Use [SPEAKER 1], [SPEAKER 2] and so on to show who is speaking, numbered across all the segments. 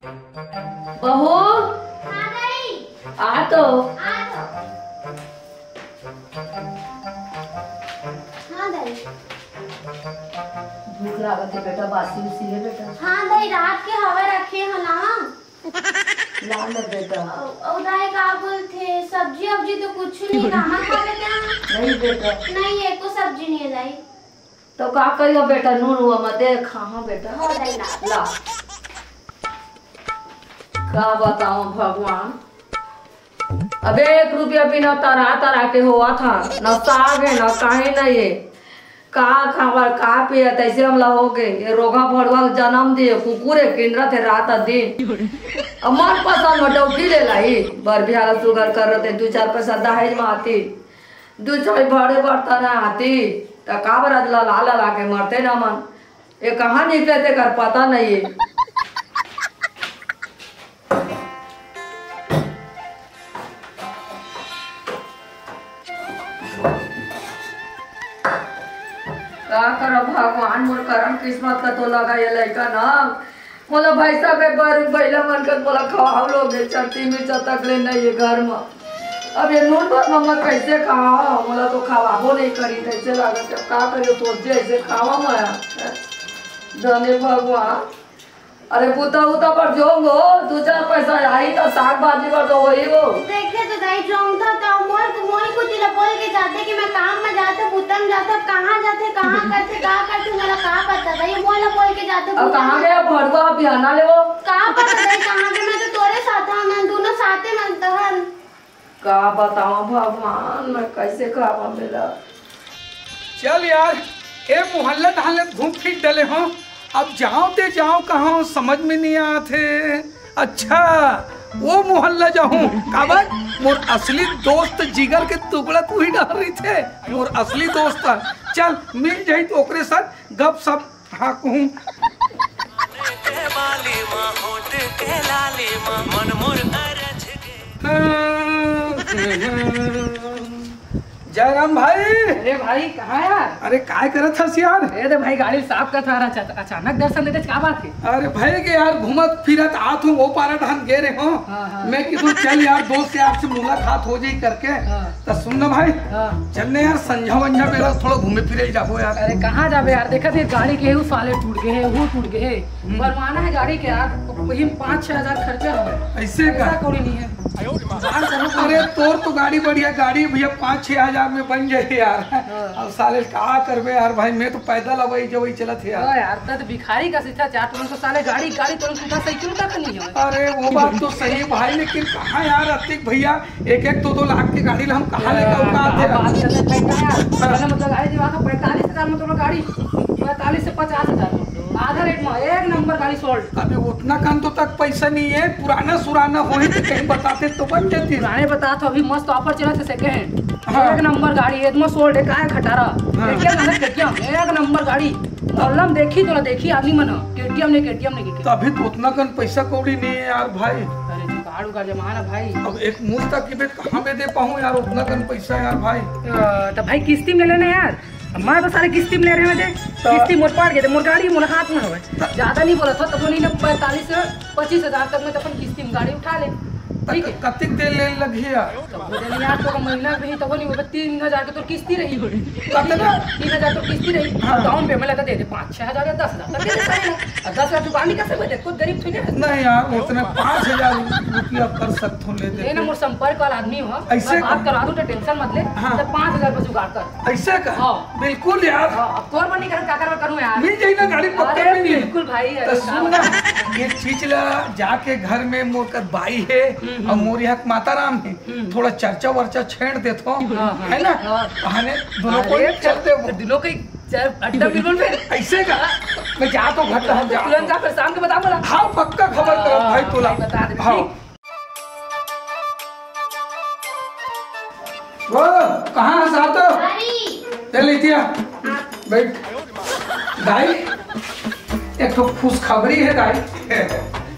[SPEAKER 1] बहू आ तो भूख लागत है बेटा, बासी उसी है बेटा।
[SPEAKER 2] हाँ दाई रात के हवा रखे हैं ना।
[SPEAKER 1] ला ले बेटा।
[SPEAKER 2] दाई का बोलते सब्जी अब्जी तो कुछ नहीं, रामा खा लेते हैं।
[SPEAKER 1] नहीं बेटा,
[SPEAKER 2] नहीं एक को सब्जी नहीं है दाई।
[SPEAKER 1] तो का करियो बेटा, नून हुआ मत खा बेटा।
[SPEAKER 2] हो दाई
[SPEAKER 1] ला का बताऊं भगवान, अबे 1 रुपया बिना तरह तरह के हुआ था, न साग है न काहे न ये का खावर का पिया तैसे हमला हो गए। ये रोगा भड़वा जन्म दिए कुकुरे किंद्रा थे रात दिन। अब मन पसंद में डौकी ले लाई बर बिहार सुगर कर रहे 2-4 पैसा दहेज में आती, 2-4 बड़े बर्तन आती तो का बरद ला ला के मरते न मन। ये कहाँ निकले थे कर पता नहीं है। का करो भगवान, मोर करम किस्मत का तो लगा ये लड़का ना। मोला भैसा के बैला मन कर मोला खवाओ लोग चटनी मिर्चा तक ले नहीं है घर में। अब ये नून भात मम्मा कैसे खाओ, मोला तो खवाबो नहीं करी कैसे लागत है। का करियो सोचे ऐसे खावा मैं जाने भगवान। अरे बुता उता पर जोंगो 2-4 पैसा आई तो साग भाजी पर तो वही वो
[SPEAKER 2] देखे तो दाई जोंग था तो मोई को दिला बोल के जाते कि मैं काम में जाते बुतन जाते, कहां जाते कहां करते का करते मला का पता दाई। मोला बोल के जाते
[SPEAKER 1] अब कहां गया भड़वा बिहाना ले वो
[SPEAKER 2] का पता दाई कहां के। मैं तो तोरे साथ हूं, मैं दोनों साथे मनता हन।
[SPEAKER 1] का बताऊं भगवान, मैं कैसे खावा मेरा।
[SPEAKER 3] चल यार ए मोहल्ला टहले घूम फिर डले हो, अब जाओ ते जाओ कहाँ समझ में नहीं आते। अच्छा वो मोहल्ला जाऊं काबर मोर असली दोस्त जिगर के टुकड़ा तू ही डाल रही थे, मोर असली दोस्त। चल मिल जाई तो ओकरे साथ गप सप हाँ कहूँ। जयराम भाई।
[SPEAKER 4] अरे भाई कहाँ यार?
[SPEAKER 3] अरे काय करत हस यार?
[SPEAKER 4] अरे भाई गाड़ी साफ कर था, अचानक दर्शन देते क्या बात है?
[SPEAKER 3] अरे भाई के यार घूमत फिरत आत हूँ वो पारा ढान गे रहे हो। मैं किधर चल यार दोस्त से आपसे मुलाकात हो जाई करके। तो सुन ना भाई चलने यार संझा वंझा मेरा थोड़ा घूमे फिरे जाबो यार।
[SPEAKER 4] अरे कहाँ जाबे यार, देखा थे गाड़ी के साले टूट गए है, वो टूट गए है, बनवाना है गाड़ी के यार, वही 5-6 हजार खर्चा है।
[SPEAKER 3] ऐसे का
[SPEAKER 4] कोई नहीं है।
[SPEAKER 3] अरे तोर तो गाड़ी बढ़िया गाड़ी भैया 5-6 हजार में बन जाए यार। अब साले का करबे यार भाई, मैं तो पैदल अबई जबई चलत है यार।
[SPEAKER 4] यार तो भिखारी का सीधा चाट तो साले गाड़ी तो साइकिल का नहीं है।
[SPEAKER 3] अरे वो बात तो सही भाई, लेकिन कहाँ यार अतिक भैया 1-1 2-2 लाख की गाड़ी हम कहाँ लेकर
[SPEAKER 4] मतलब गाड़ी दिवा 45 हजार मतलब गाड़ी 45 से 50 हजार आधा रेट में एक नंबर गाड़ी सोल्ड।
[SPEAKER 3] अबे उतना कम तो तक पैसा नहीं है, पुराना सुराना हो तो कहीं बताते तो बन जाती।
[SPEAKER 4] पुराने बता तो अभी मस्त ऑफर चला था सेकंड हैंड। एक नंबर गाड़ी एकदम सोल्ड है, काय खटारा केटीएम एक नंबर गाड़ी प्रॉब्लम देखी तो देखी आदमी मन केटीएम ने की।
[SPEAKER 3] तो अभी तो उतना कन पैसा कौड़ी नहीं है यार भाई।
[SPEAKER 4] अरे जुगाड़ू का जमाना भाई,
[SPEAKER 3] अब एक मुफ्त तक की बेट कहाँ पे दे पाऊँ यार उतना कन पैसा यार भाई।
[SPEAKER 4] तो भाई किस्ती में लेना यार, मैं तो सारे किस्ती में ले रहे हैं। किस्ती मोर पार गए मोर गाड़ी मोर हाथ में हुए ज्यादा नहीं बोला था तो नहीं 45 से 25 हजार तक में तो अपन किस्ती में गाड़ी उठा ले। ठीक है
[SPEAKER 3] कतिक देर ले लगी यार?
[SPEAKER 4] यार तो महीना भी तो नहीं होगा 3000 की तो किस्ती रही हो। 3000 तो किस्ती रही। डाउन पेमेंट लगा दे 5-6 हजार या 10 हजार तक दे दे। 10 हजार दुकान कैसे बजे खुद गरीब थोड़ी है।
[SPEAKER 3] नहीं यार उतने 5000 रुपया कर सकते हो ले दे
[SPEAKER 4] ना। मोर संपर्क वाला आदमी हो,
[SPEAKER 3] ऐसे
[SPEAKER 4] बात करा दूं तो टेंशन मत ले। 5000 पर जुगाड़ कर।
[SPEAKER 3] ऐसे का? बिल्कुल यार।
[SPEAKER 4] अब तोर बनी कर क्या करूं यार?
[SPEAKER 3] मिल जाई ना गाड़ी पक्का मिल।
[SPEAKER 4] बिल्कुल भाई।
[SPEAKER 3] तो सुन ना ये चीज ला जाके घर में मोर का बाई है और मोर यहाँ माता राम है, थोड़ा चर्चा वर्चा छेड़ देता हूँ है ना, कहने दोनों को चलते
[SPEAKER 4] दिनों के अड्डा बिल्कुल फिर ऐसे का
[SPEAKER 3] मैं जा तो घट रहा हूँ
[SPEAKER 4] तुरंत फिर शाम के बता बोला।
[SPEAKER 3] हाँ पक्का खबर करो भाई तोला
[SPEAKER 4] बता दे।
[SPEAKER 3] हाँ वो कहाँ है सातो चल लिया बैठ। गाई एक तो खुशखबरी है गाई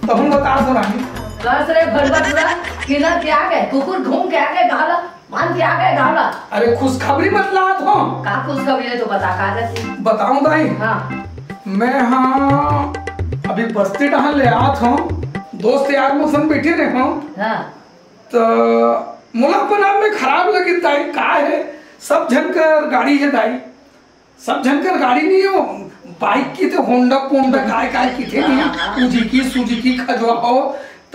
[SPEAKER 3] तो हम बता दो रानी।
[SPEAKER 1] बस रे भड़वा पूरा किधर क्या गए, कुकुर घूम के आ गए गाला मान के आ गए गाला।
[SPEAKER 3] अरे खुशखबरी बतला दो।
[SPEAKER 1] का खुशखबरी है तो बता का रहती
[SPEAKER 3] बताऊं भाई?
[SPEAKER 1] हाँ
[SPEAKER 3] मैं हाँ अभी बस्ती टहल ले आत हूँ दोस्त यार मोसन बैठे रहे हूँ
[SPEAKER 1] हाँ
[SPEAKER 3] तो मोला अपन आप में खराब लगी दाई का है सब झनकर गाड़ी है दाई सब झनकर गाड़ी नहीं हो बाइक की तो होंडा पोंडा काय की थे नहीं सुजुकी खजवा हो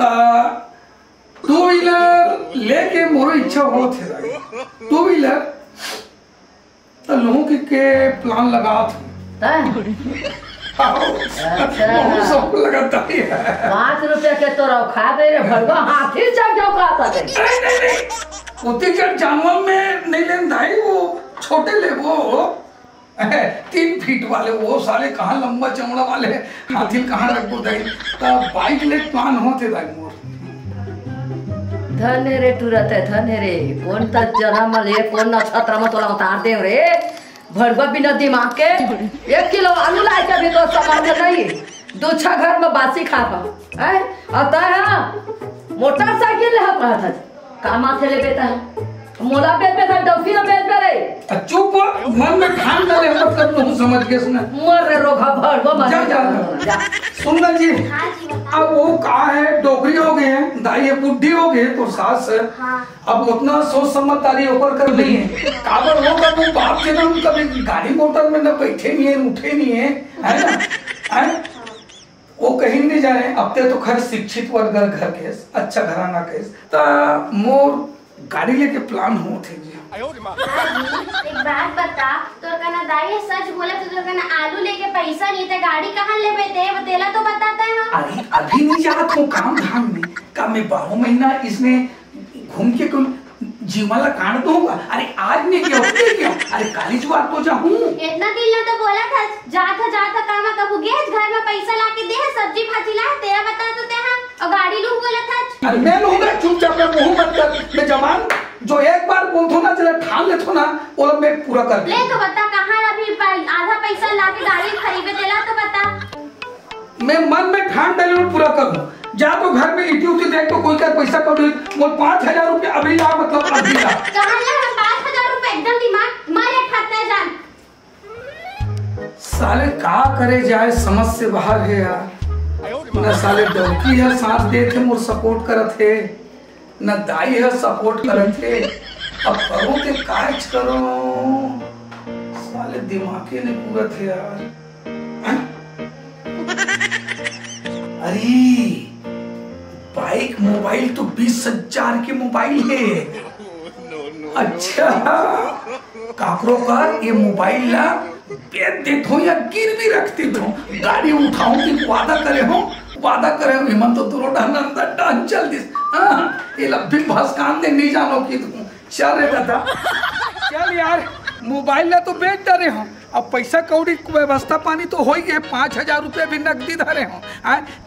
[SPEAKER 3] तो 2 व्हीलर लेके मोरो इच्छा हो थे दाई 2 व्हीलर तो लोगों के प्लान लगा था सब लगाता ही है
[SPEAKER 1] 5 रुपया के तो खा दे रे भरवा हाथी चढ़ जाओ का था
[SPEAKER 3] नहीं उतनी चढ़ जानवर में नहीं लेन भाई वो छोटे ले वो 3 फीट वाले वो साले कहाँ लंबा चमड़ा वाले हाथी कहाँ रख दो दाई तो बाइक ले प्लान होते दाई मोर
[SPEAKER 1] धन्य रे तुरत है धन्य रे कौन ता जन्म ले कौन नक्षत्र में तोला उतार दे रे भरवा बिना दिमाग के 1 किलो आलू लाए के भी तो सामान नहीं 2-6 घर में बासी खा पाओ है आता है मोटरसाइकिल ले हम रहा था का माथे ले बेटा मोला बेच पे था डॉफी ना बेच पे रे
[SPEAKER 3] चुप मन में ठान डाले मतलब नहीं समझ के सुना
[SPEAKER 1] मर रे रोगा भरवा मर
[SPEAKER 3] जा सुंदर जी
[SPEAKER 2] हाँ जी बताओ।
[SPEAKER 3] अब वो कहा है डोकरी हो गए हैं दाई बुढ़ी हो गए तो सास है
[SPEAKER 2] हाँ।
[SPEAKER 3] अब उतना सोच समझदारी ऊपर कर नहीं है काबर होगा वो बाप के नाम कभी गाड़ी मोटर में न बैठे नहीं है उठे नहीं है ना है वो कहीं नहीं जा रहे अब तो खैर शिक्षित वर्ग घर के अच्छा घराना के तो मोर गाड़ी लेके प्लान हो थे जी
[SPEAKER 2] एक बात बता तो कहना दाई सच बोला तो कहना आलू लेके पैसा नहीं था गाड़ी कहाँ ले बैठे बतेला तो बताता है
[SPEAKER 3] अरे अभी नहीं जात हूँ काम धाम में का मैं 12 महीना इसमें घूम के कुल जीवाला काट दूंगा अरे आज नहीं क्यों अरे कॉलेज बार तो जाऊँ
[SPEAKER 2] इतना दिल ना तो बोला था जाता काम कबू गैस घर में पैसा लाके दे सब्जी भाजी ला तेरा बता तो ते और गाड़ी लू बोला था
[SPEAKER 3] अरे मैं लूंगा चुपचाप मैं मुंह मत कर मैं जवान जो एक बार बोलतो ना चला ठान ले तो ना वो मैं पूरा कर
[SPEAKER 2] ले तो बता कहाँ अभी आधा पैसा लाके गाड़ी खरीदे देला तो बता
[SPEAKER 3] मैं मन में ठान डाले और पूरा कर दूं जा तो घर में इटी उटी देख तो कोई का पैसा कौड़ी वो 5000 रुपया अभी ला मतलब अभी ला
[SPEAKER 2] कहाँ ला 5000 रुपए एकदम दिमाग मारे खाता है जान
[SPEAKER 3] साले का करे जाए समझ से बाहर है यार न साले डोकी है साथ दे थे मोर सपोर्ट करत है न दाई है सपोर्ट करत है अब करो के काज करो साले दिमागे ने पूरा थे यार हैं? अरे बाइक मोबाइल तो 20,000 की मोबाइल है अच्छा काकरो का ये मोबाइल ला बेच देता हूँ या गिरवी रखती हूँ गाड़ी उठाऊं कि वादा करे हो हिमन तो तुरो डान चल दिस ये लब्बी भसकान दे नहीं जानो कि तुम चल रे दादा चल यार मोबाइल ला तो बेच डरे हो अब पैसा कौड़ी व्यवस्था पानी तो हो ही गए 5000 रुपये भी नकदी धरे हो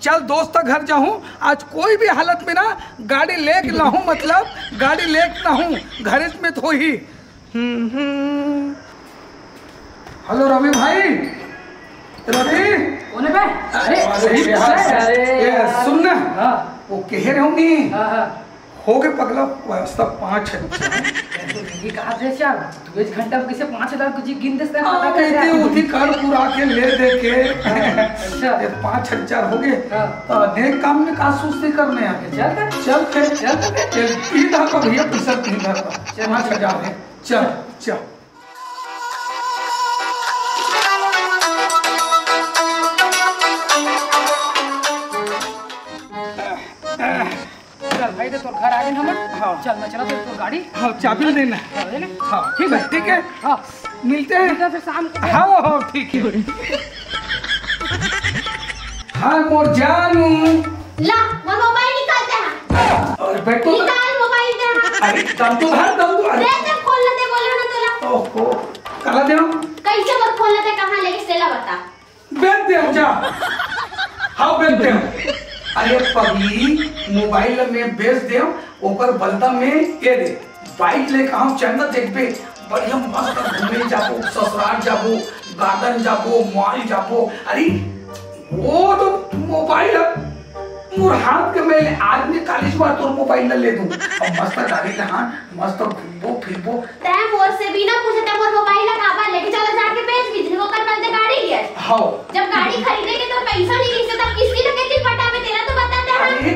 [SPEAKER 3] चल दोस्त घर जाऊँ आज कोई भी हालत में ना गाड़ी लेके लाऊं मतलब गाड़ी लेके लाऊं घर में तो ही हेलो रवि भाई रवि
[SPEAKER 4] कौन है बे?
[SPEAKER 3] अरे सुन ना
[SPEAKER 4] हाँ
[SPEAKER 3] वो कह रहे होंगे
[SPEAKER 4] हाँ
[SPEAKER 3] हो गए पगला व्यवस्था 5 है
[SPEAKER 4] ये कहा थे यार तू 1 घंटा में कैसे 5000 कुछ गिन दे सकता है पता
[SPEAKER 3] कहते
[SPEAKER 4] कर
[SPEAKER 3] उठी कर पूरा के ले दे के
[SPEAKER 4] अच्छा।
[SPEAKER 3] 5000 हो गए
[SPEAKER 4] हाँ।
[SPEAKER 3] तो अनेक काम में का सोचते करने आगे
[SPEAKER 4] चल फिर
[SPEAKER 3] चल इधर का भैया पैसा इधर का 5000 है चल चल
[SPEAKER 4] चल भाई तो घर आ गए हम हाँ चल मैं चला तो गाड़ी
[SPEAKER 3] हाँ चाबी देना
[SPEAKER 4] हाँ
[SPEAKER 3] ठीक है
[SPEAKER 4] हाँ
[SPEAKER 3] मिलते हैं
[SPEAKER 4] फिर शाम को
[SPEAKER 3] हाँ हाँ ठीक है हाँ मोर जानू
[SPEAKER 2] ला वो मोबाइल निकालते हैं
[SPEAKER 3] और बैठो
[SPEAKER 2] निकाल मोबाइल दे
[SPEAKER 3] अरे दम तो
[SPEAKER 2] दे दे खोलने दे बोले ना तोला
[SPEAKER 3] ओहो कला दे
[SPEAKER 2] कैसे वो खोलने दे कहाँ लेके सेला बता
[SPEAKER 3] बेच दे जा हाँ बेच दे अरे पगली मोबाइल में बेच दे ओकर बदला में ये दे बाइक लेके हम चंदा देख पे बढ़िया मस्त घूमे जाबो ससुराल जाबो गार्डन जाबो मॉल जाबो अरे वो तो मोबाइल मोर हाथ के में आदमी 40 बार तो मोबाइल ले दूं और मस्त गाड़ी ले हां मस्त घूमबो फिरबो
[SPEAKER 2] तै मोर से बिना पूछे तै मोर मोबाइल काबा लेके चला जाके बेच भी वो कर बंदे गाड़ी लिया
[SPEAKER 3] हां
[SPEAKER 2] जब गाड़ी खरीदेंगे तो पैसा नहीं दे तब किसकी तो कितनी पटा में तेरा तो बताते हैं
[SPEAKER 3] अरे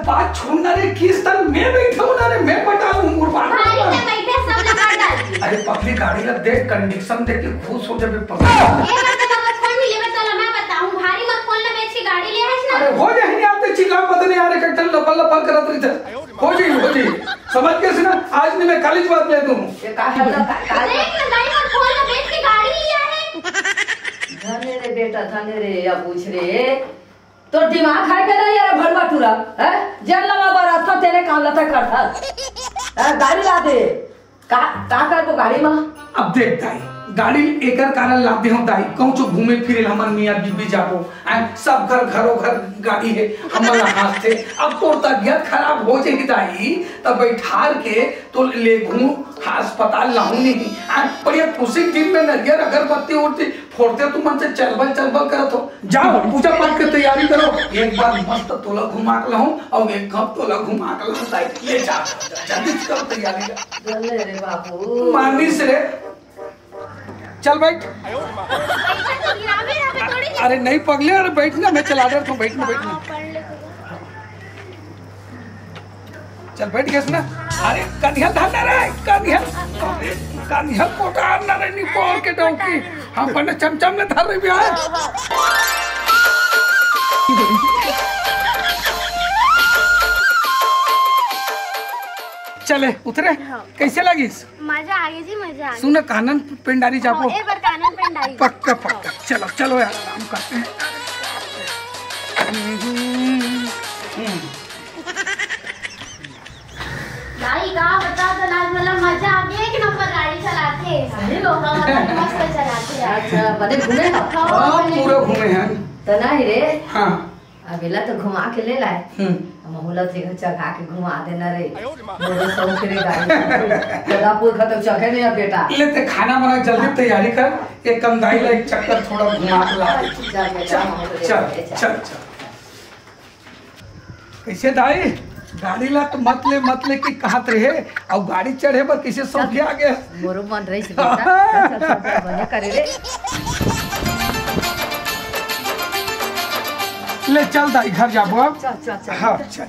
[SPEAKER 3] बात छोड़ना रे, किस तरह मैं बैठा हूँ ना रे, मैं बता दूँ कुर्बान।
[SPEAKER 2] भारी से बैठे सब लगा डाल।
[SPEAKER 3] अरे पगली गाड़ी का देख, कंडीशन देख के खुश हो जाबे पगली।
[SPEAKER 2] ये बात तो फोन मिले में तो मैं बताऊं, भारी मत फोन ले बेच के गाड़ी ले आइस ना।
[SPEAKER 3] अरे हो जाए नहीं आते चिल्ला मत नहीं आ रहे, कट्टल लपल लपल करत रही थे। हो जी समझ के सुना, आज नहीं मैं कॉलेज बात ले दूं।
[SPEAKER 1] ये का है ना का
[SPEAKER 2] देख ना भाई मत फोन ले बेच के गाड़ी लिया है।
[SPEAKER 1] धने रे बेटा, धने रे, या पूछ रे तो दिमाग है के नहीं यार भड़वा टूरा है, जब लवा बार था तेरे काम लता करता गाड़ी ला दे का कर वो गाड़ी में।
[SPEAKER 3] अब देख दाई, गाड़ी एकर कारण लाते हो दाई, कहूँ जो घूमे फिरे हमर मियाँ बीबी जाबो, सब घर घरों घर गाड़ी है हमारा हाथ थे। अब तो तबियत खराब हो जाएगी दाई, तब बैठार के तो ले घूम अस्पताल लाऊं नहीं। बढ़िया खुशी दिन में नरियर अगरबत्ती उड़ती फोड़ते तुम मन से चलबल करत हो। जाओ पूजा पाठ की तैयारी करो, एक बार मस्त तोला घुमा के लाऊं और एक कप तोला घुमा के लाऊं दाई। ले जा जल्दी करो तैयारी कर।
[SPEAKER 1] चल रे बाबू
[SPEAKER 3] मानी से चल बैठ। अरे नहीं पगले, अरे बैठना, मैं चला रहा हूँ, बैठना। चल बैठ गया ना। अरे कन्हैया धरना रे, कन्हैया कोटार ना रे, निपोर के डौकी हम पन्ने चमचम में धर रही है। चले उतरे, कैसे लगी?
[SPEAKER 2] मजा आ गई जी, मजा आ गई।
[SPEAKER 3] सुन कानन पिंडारी जापो,
[SPEAKER 2] एक बार कानन पिंडारी
[SPEAKER 3] पक्का चलो यार आराम करते हैं।
[SPEAKER 2] भाई का बता तो लाज मतलब मजा आ गया, एक नंबर गाड़ी चलाते हैं सही लोग, मतलब मस्त चलाते हैं।
[SPEAKER 1] अच्छा बड़े घूमे ना
[SPEAKER 3] पूरे घूमे हैं
[SPEAKER 1] तो नहीं रे।
[SPEAKER 3] हाँ
[SPEAKER 1] अगला तो घुमा के ले लाए, मोहल्ला से चढ़ा के घुमा देना रे, मोरे शौक रे गाड़ी दादापुर का तो चढ़े नहीं बेटा।
[SPEAKER 3] लेते खाना बना, जल्दी तैयारी कर, एक कम दाई ला, एक चक्कर थोड़ा घुमा के ला। चल कैसे दाई गाड़ी ला तो मत ले की कहत रहे, और गाड़ी चढ़े पर किसे सौख आ गया
[SPEAKER 1] मोरो मन रही से बेटा बने करे रे।
[SPEAKER 3] ले चल दाई घर जाबो अब।
[SPEAKER 1] चल
[SPEAKER 3] हाँ चल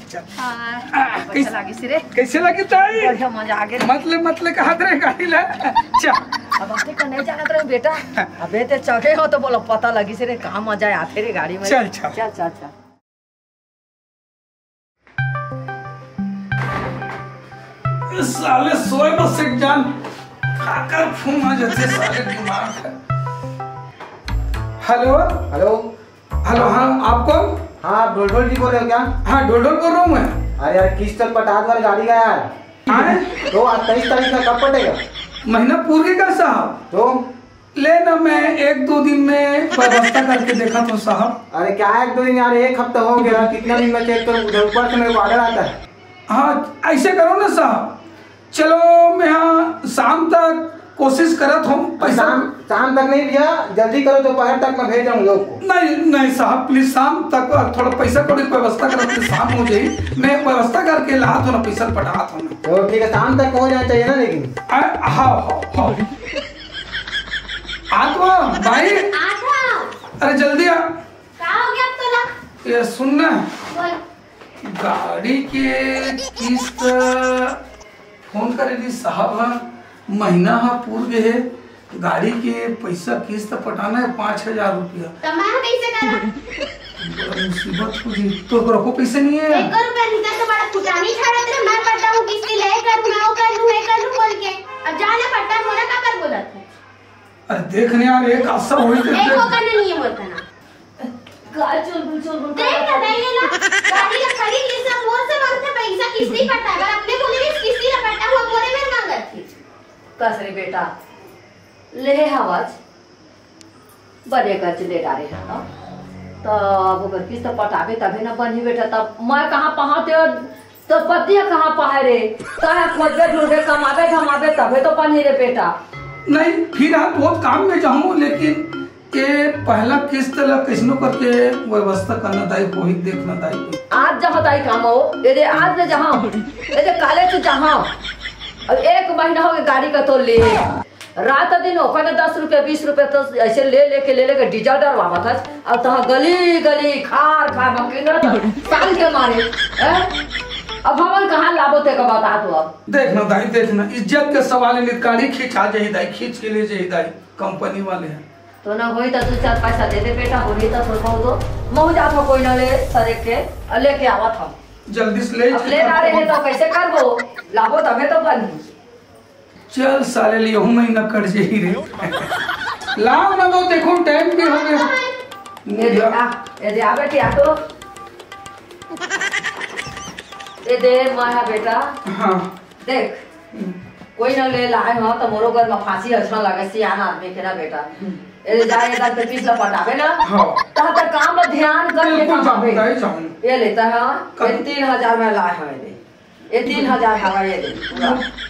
[SPEAKER 1] कैसे लगी सिरे?
[SPEAKER 3] कैसे लगी दाई?
[SPEAKER 1] बढ़िया मजा आ गया।
[SPEAKER 3] मत ले कहत रहे गाड़ी ला। चल
[SPEAKER 1] अब आपके का नहीं जानत रहे बेटा, अबे ते चढ़े हो तो बोलो पता लगी सिरे कहाँ मजा आते रे गाड़ी में। चल
[SPEAKER 3] साले सोए बस एक जान खाकर फूम आ जाते साले दिमाग है। हेलो हाँ आप कौन?
[SPEAKER 5] हाँ डोलडोल जी बोल रहे हो क्या?
[SPEAKER 3] हाँ डोलडोल बोल रहा हूँ मैं।
[SPEAKER 5] अरे यार किस्त तक पटा दो गाड़ी का यार। तो 28 तारीख का कब पटेगा?
[SPEAKER 3] महीना पूर के का साहब?
[SPEAKER 5] तो
[SPEAKER 3] लेना मैं 1-2 दिन में व्यवस्था करके देखा तो साहब।
[SPEAKER 5] अरे क्या 1-2 दिन यार, एक हफ्ता हो गया, कितना दिन में चेक करूँ, उधर ऊपर से मेरे को ऑर्डर आता है।
[SPEAKER 3] हाँ ऐसे करो ना साहब, चलो मैं यहाँ शाम तक कोशिश करत हूँ।
[SPEAKER 5] शाम तक नहीं भैया, जल्दी करो, दोपहर तक मैं भेज दूँगा लोग को।
[SPEAKER 3] नहीं साहब प्लीज शाम तक थोड़ा पैसा कौड़ी व्यवस्था करो, शाम हो जाए मैं व्यवस्था करके ला तो ना पैसा पटा तो ना।
[SPEAKER 5] तो ठीक है, शाम तक हो जाना चाहिए ना। लेकिन
[SPEAKER 3] हाँ आत्मा भाई अरे जल्दी आ।
[SPEAKER 2] क्या हो गया अब तो ना?
[SPEAKER 3] ये सुनना,
[SPEAKER 2] बोल।
[SPEAKER 3] गाड़ी के किस्त फोन करेगी साहब, महीना पूर गए है, गाड़ी के पैसा किस्त पटाना है 5000 रुपया।
[SPEAKER 2] तो मैं कैसे करूं?
[SPEAKER 3] मुसीबत हो गई तो रखो पैसे नहीं है।
[SPEAKER 2] 1 रुपया नहीं तो बड़ा फुटानी छाड़ा तेरे, मैं पढ़ता हूं किससे ले करूं, मैं वो कर लूं बोल के अब जाने पड़ता मोरा का कर बोला था।
[SPEAKER 3] अरे देखने यार एक आशा होई
[SPEAKER 2] एक को करना नहीं है मोर करना।
[SPEAKER 1] चल
[SPEAKER 2] देख ना ये ना गाड़ी का खरीद ले सब मोर से मांगते पैसा किस्ती पड़ता है, अपने बोले भी किस्ती ना पड़ता हुआ मोरे में मांगत थी।
[SPEAKER 1] कसरे बेटा ले आवाज बड़े कर ले डाले हैं तो अब अगर किस्त पटावे तभी ना बनी बेटा, तब मैं कहाँ पहाते तो पतिया कहाँ पहाए रे, कहाँ खोदे ढूंढे कमावे धमावे तबे तो बनी रे बेटा।
[SPEAKER 3] नहीं फिर आप बहुत काम में जाऊँ, लेकिन ये पहला किस्त ला किसनो करके व्यवस्था करना दाई को ही देखना दाई।
[SPEAKER 1] आज जहाँ दाई काम हो ये आज जहाँ ये काले से जहाँ अब 1 महीना हो गया गाड़ी का तो ले रात दिन ओखने 10 रुपया 20 रुपया तो ऐसे ले के डीजल डरवावा था। अब तो गली गली खार मकीन साल के मारे अब हमन कहाँ लाभो थे का बता तू। अब
[SPEAKER 3] देखना दाई देखना, इज्जत के सवाल है, गाड़ी खींचा जाही दाई, खींच के ले जाही दाई, कंपनी वाले हैं
[SPEAKER 1] तो ना होई तो 2-4 पैसा दे दे बेटा, होई तो थोड़ा दो महू जात हो कोई ना ले सरे के लेके आवत हम
[SPEAKER 3] जल्दी से ले।
[SPEAKER 1] अब ले आ रहे हैं तो कैसे करबो, लाभो तबे तो बनी।
[SPEAKER 3] चल साले लिए हूँ महीना कर जे ही रे लाओ ना दो, देखो टाइम भी हो गया।
[SPEAKER 1] ये दे आ बेटी आ तो ये दे माया बेटा।
[SPEAKER 3] हाँ
[SPEAKER 1] देख कोई ना ले लाए हो तो मोरो घर में फांसी अच्छा लगे सियान आदमी के ना बेटा। ये जाए इधर पे पीछे पटावे ना तो हर काम में ध्यान कर के काम पे ये लेता है। ये 3000 में लाए हैं, ये 3000 हवा ये दे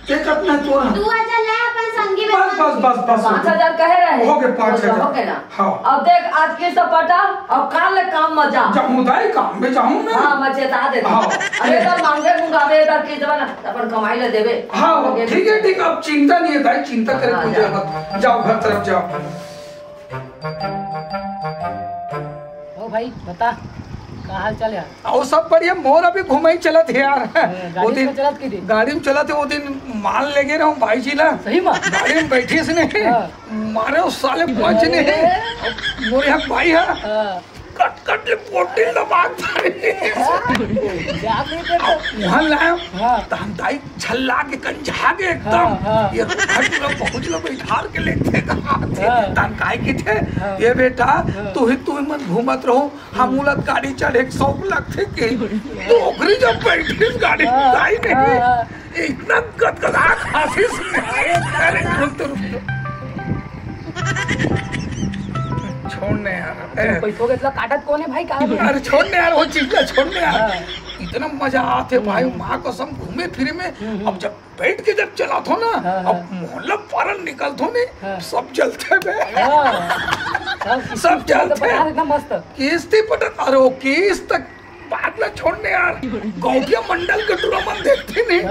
[SPEAKER 3] देख अपना तो
[SPEAKER 2] 2000 ले अपन संगी में
[SPEAKER 3] बस
[SPEAKER 1] 5000 कह रहे हैं
[SPEAKER 3] हो गए 5000
[SPEAKER 1] हो गए ना।
[SPEAKER 3] हाँ
[SPEAKER 1] अब देख आज के सब पटा अब काल ले काम में जा
[SPEAKER 3] जामुदाई काम में जाऊं ना।
[SPEAKER 1] हाँ मैं चेता दे अरे तो मांगे मुंगावे इधर की जवाना अपन कमाई ले देवे।
[SPEAKER 3] हाँ ठीक है ठीक, अब चिंता नहीं है भाई, चिंता करे पूजा मत, जाओ घर तरफ जाओ।
[SPEAKER 4] ओ भाई बता का हाल चाल यार?
[SPEAKER 3] और सब बढ़िया, मोर अभी घुमाई चलत है यार। वो दिन
[SPEAKER 4] चलत की दिन
[SPEAKER 3] गाड़ी में चलत है, वो दिन माल ले गए रहूं भाई जी ला
[SPEAKER 4] सही में
[SPEAKER 3] गाड़ी में बैठी से ने मारे उस साले पहुंचने मोरे यहाँ भाई है कट ले पोटी दबाग वहाँ लाया तो हम दाई छल्ला के कंझा के एकदम ये घर लोग पहुँच लो बैठार के लेते तान काय की थे ये बेटा तू ही मत घूमत रहो, हम उलट गाड़ी चढ़े 100 लाख थे के तो ओकरी जब बैठी इस गाड़ी दाई नहीं इतना गदगदा खांसी छोड़ने यार
[SPEAKER 4] पैसों के इतना काटत कौन है भाई? कहाँ
[SPEAKER 3] अरे छोड़ने यार वो चीज ना छोड़ने यार, इतना मजा आते भाई माँ कसम घूमे फिरे में। अब जब बैठ के जब चला थो ना अब मोहल्ला पार निकल थो ने सब चलते सब चलते
[SPEAKER 4] इतना मस्त
[SPEAKER 3] किस्ती पटक अरे किस तक बात ना छोड़ने यार, गौटिया मंडल के टूर्नामेंट देखते नहीं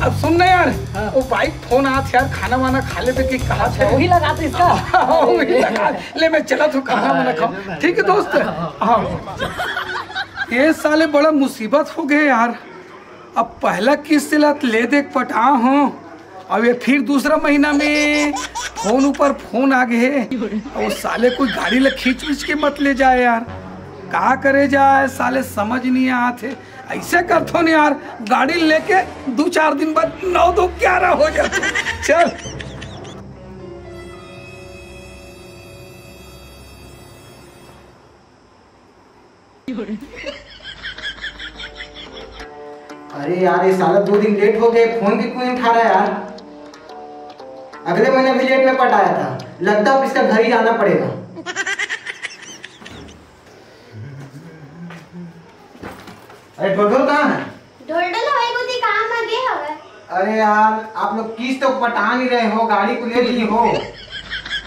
[SPEAKER 3] अब सुनना यार वो बाइक फोन आत यार खाना वाना खा ले की कहा थे
[SPEAKER 4] वही लगा था इसका
[SPEAKER 3] वही लगा ले मैं चला तो खाना वाना खाऊं ठीक है दोस्त। हाँ ये साले बड़ा मुसीबत हो गए यार, अब पहला किस्त ले देख पटा हूँ, अब ये फिर दूसरा महीना में फोन ऊपर फोन आ गए और साले कोई गाड़ी ले खींच के मत ले जाए यार, कहा करे जाए साले समझ नहीं आते। ऐसे करथो नहीं यार, गाड़ी लेके 2-4 दिन बाद 9-2-11 हो जाते। चल
[SPEAKER 5] अरे यार ये साला 2 दिन लेट हो गए, फोन भी क्यों नहीं उठा रहा है यार? अगले महीने भी लेट में पटाया था, लगता है इसका घर ही जाना पड़ेगा। अरे ढोल कहाँ है?
[SPEAKER 2] ढोल होई गुदी कहां में गे हवे?
[SPEAKER 5] अरे यार आप लोग किस्त तो पटा नहीं रहे हो, गाड़ी को ले ली हो,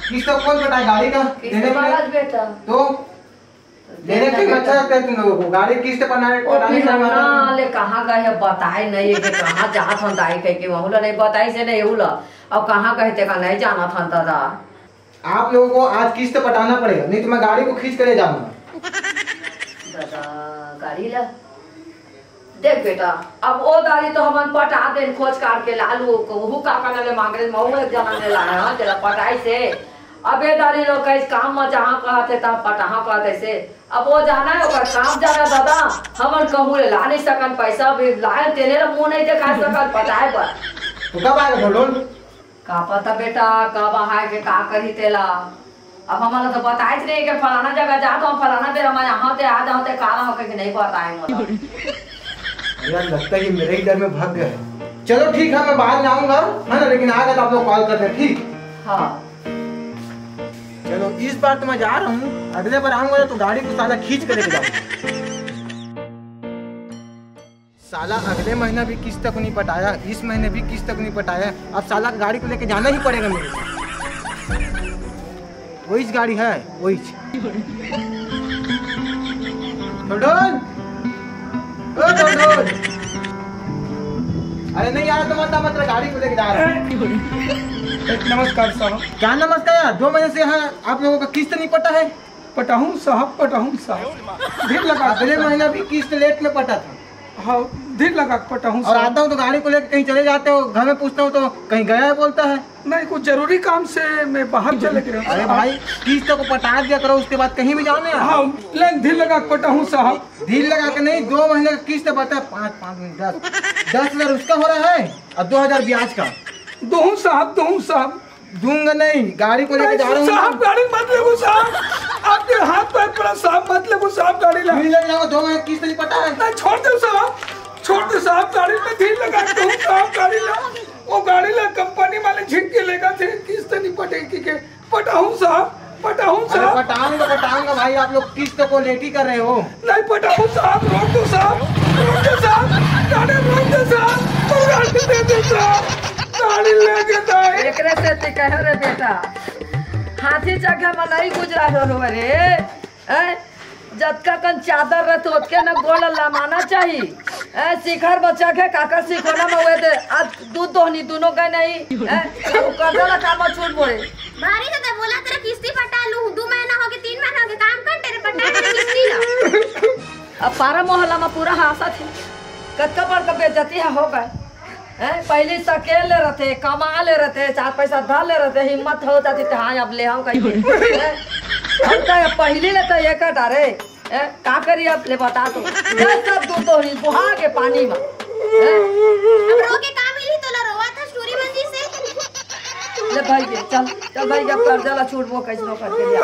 [SPEAKER 5] किस्त तो कौन पटाए गाड़ी का? देने
[SPEAKER 1] बेटा
[SPEAKER 5] तो देने के अच्छा लगता है तुम लोगों को, गाड़ी किस्त पटाने
[SPEAKER 1] ना ले कहाँ गए बताए नहीं कि कहाँ जात हम दाई कह के वहुला नहीं बताई से नहीं हुला, अब कहाँ कहते का नहीं जाना था दादा।
[SPEAKER 5] आप लोगों को आज किस्त पटाना पड़ेगा, नहीं तो मैं गाड़ी को खींच कर ले जाऊंगा।
[SPEAKER 1] दादा गाड़ी ला देख बेटा, अब वो गाड़ी तो हम पटा दे खोज काट के लालू को काका ने मांगे महू एक जना ने लाया तेरा पटाई से। अब ये दारी लोग कहीं काम में जहाँ कहते तब पटाहा कहते से, अब वो जाना है ओकर काम जाना दादा, हमन कहूँ ला नहीं सकन पैसा भी लाए तेने मुँह नहीं दिखा सकन पटाए पर।
[SPEAKER 5] तो कब आएगा बोलो?
[SPEAKER 1] का पता बेटा कब आए के का करी तेला, अब हमारा तो बताए नहीं कि फलाना जगह जाता हूँ फलाना देर मैं यहाँ ते आ जाऊँ ते काला होकर कि नहीं बताए मुझे।
[SPEAKER 5] यार लगता है कि मेरे ही घर में भाग गए। चलो ठीक है मैं बाद में आऊंगा है ना, लेकिन आ गए तो आप लोग कॉल करते हैं ठीक?
[SPEAKER 1] हाँ
[SPEAKER 5] चलो इस बार तो मैं जा रहा हूँ, अगले बार आऊंगा तो गाड़ी को साला खींच कर लेके जाऊंगा। साला अगले महीना भी किस्त तक नहीं पटाया, इस महीने भी किस्त तक नहीं पटाया, अब साला गाड़ी को लेके जाना ही पड़ेगा मेरे। वही गाड़ी है वही। ढोल ओ ढोल। अरे नहीं यार, तुम मतलब गाड़ी को लेके जा रहे हैं।
[SPEAKER 3] नमस्कार साहब।
[SPEAKER 5] क्या नमस्कार यार, 2 महीने से यहाँ आप लोगों का किस्त नहीं पटा है।
[SPEAKER 3] पटाहूँ साहब, पटाहूँ साहब, धीर लगा।
[SPEAKER 5] अगले महीना भी किस्त लेट में पटा था।
[SPEAKER 3] हाँ, धीर लगा पटाहूँ
[SPEAKER 5] और
[SPEAKER 3] साहब।
[SPEAKER 5] आता हूँ तो गाड़ी को लेकर कहीं चले जाते हो, घर में पूछता हूँ तो कहीं गया है बोलता है।
[SPEAKER 3] नहीं, कुछ जरूरी काम से मैं बाहर चले गया।
[SPEAKER 5] अरे भाई किस्त को पटा दिया करो, उसके बाद कहीं भी जाओ ना।
[SPEAKER 3] हाँ, लेकिन धीर लगा पटाहूँ साहब।
[SPEAKER 5] धीर लगा के नहीं, 2 महीने का किस्त बता है। 5 मिनट 10,000 उसका हो रहा है और 2,000 ब्याज का।
[SPEAKER 3] दूँ साहब।
[SPEAKER 5] दूंगा नहीं, गाड़ी को लेके जा रहा हूँ।
[SPEAKER 3] साहब गाड़ी मत लगो साहब, आपके हाथ पैर पड़ा साहब, मत लगो साहब गाड़ी ला।
[SPEAKER 5] धीर लगा, 2 महीने किस्त नहीं पटा है।
[SPEAKER 3] नहीं, छोड़ दो साहब, छोड़ दो साहब, गाड़ी में धीर लगा दूँ साहब, गाड़ी ला। वो गाड़ी ला कंपनी वाले झिक के लेगा थे, किस्त नहीं पटेगी के। पटाहूँ साहब।
[SPEAKER 5] पटाऊंगा भाई, आप लोग किस्त को लेट ही कर रहे हो।
[SPEAKER 3] नहीं पटाहूँ साहब, रोक दो साहब, गाड़ी रोक दो साहब, गाड़ी दे दो साहब, गाड़ी लेके जाए।
[SPEAKER 1] एकरे से ते कहे रे बेटा, हाथी जगह में नहीं गुजरा हो रे। जतका कन चादर रहते ओतके न गोल लमाना चाहिए। शिखर बच्चा के काका सिखोना में हुए थे, आज दूध दोहनी दोनों का नहीं। कर्जा ला काम छूट बोले
[SPEAKER 2] भारी तो बोला तेरा किस्ती पटा लूं, 2 महीना हो गए 3 महीना हो गए, काम कर तेरे पटा तेरे किस्ती ला।
[SPEAKER 1] अब पारा मोहल्ला में पूरा हासा थी, कत्का पर का बेइज्जती है हो गए। पहले सकेल ले रहते, कमा ले रहते, 4 पैसा धर ले रहते, हिम्मत हो जाती तो हाँ अब ले हम कहीं। पहले ले तो ये कटा रे का करी अब ले बता तो सब दूध तो नहीं बुहा के पानी में।
[SPEAKER 2] अब रो के काम मिली तो ला रोवा था स्टोरी मंजी से।
[SPEAKER 1] ले भाई चल भाई, जब कर्जा ला छूट वो कैसे करके लिया।